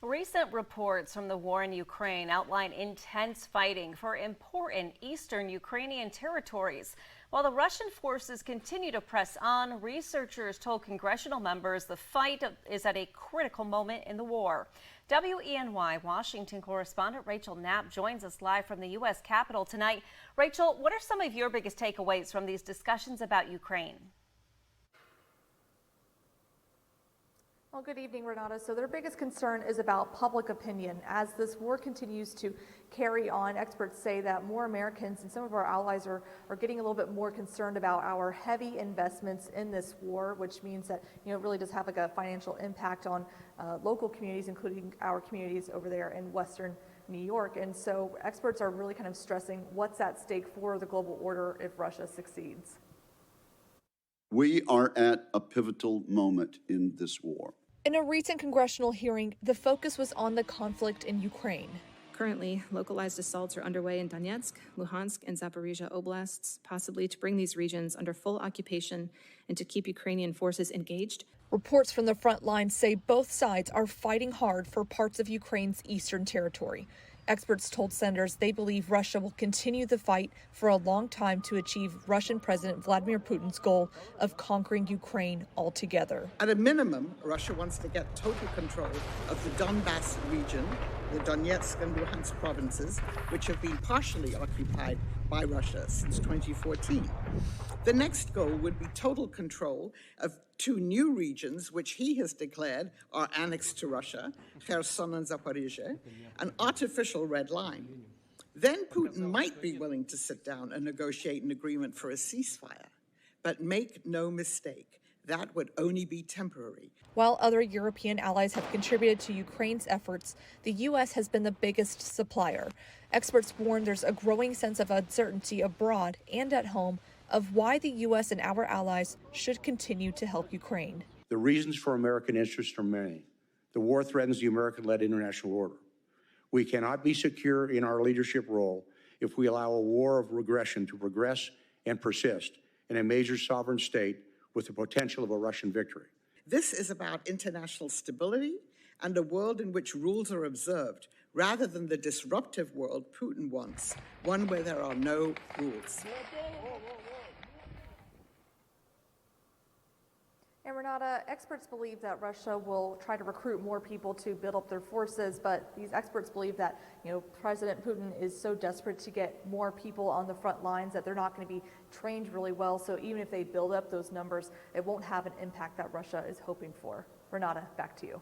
Recent reports from the war in Ukraine outline intense fighting for important eastern Ukrainian territories. While the Russian forces continue to press on, researchers told congressional members the fight is at a critical moment in the war. WENY Washington correspondent Rachel Knapp joins us live from the U.S. Capitol tonight. Rachel, what are some of your biggest takeaways from these discussions about Ukraine? Well, good evening, Renata. So their biggest concern is about public opinion. As this war continues to carry on, experts say that more Americans and some of our allies are getting a little bit more concerned about our heavy investments in this war, which means that it really does have like a financial impact on local communities, including our communities over there in Western New York. And so experts are really kind of stressing what's at stake for the global order if Russia succeeds. We are at a pivotal moment in this war. In a recent congressional hearing, the focus was on the conflict in Ukraine. Currently, localized assaults are underway in Donetsk, Luhansk, and Zaporizhia oblasts, possibly to bring these regions under full occupation and to keep Ukrainian forces engaged. Reports from the front lines say both sides are fighting hard for parts of Ukraine's eastern territory. Experts told senators they believe Russia will continue the fight for a long time to achieve Russian President Vladimir Putin's goal of conquering Ukraine altogether. At a minimum, Russia wants to get total control of the Donbass region, the Donetsk and Luhansk provinces, which have been partially occupied by Russia since 2014. The next goal would be total control of two new regions, which he has declared are annexed to Russia, Kherson and Zaporizhia, an artificial red line. Then Putin might be willing to sit down and negotiate an agreement for a ceasefire. But make no mistake, that would only be temporary. While other European allies have contributed to Ukraine's efforts, the U.S. has been the biggest supplier. Experts warn there's a growing sense of uncertainty abroad and at home of why the U.S. and our allies should continue to help Ukraine. The reasons for American interest are many. The war threatens the American-led international order. We cannot be secure in our leadership role if we allow a war of regression to progress and persist in a major sovereign state with the potential of a Russian victory. This is about international stability and a world in which rules are observed, rather than the disruptive world Putin wants, one where there are no rules. And Renata, experts believe that Russia will try to recruit more people to build up their forces, but these experts believe that, President Putin is so desperate to get more people on the front lines that they're not going to be trained really well. So even if they build up those numbers, it won't have an impact that Russia is hoping for. Renata, back to you.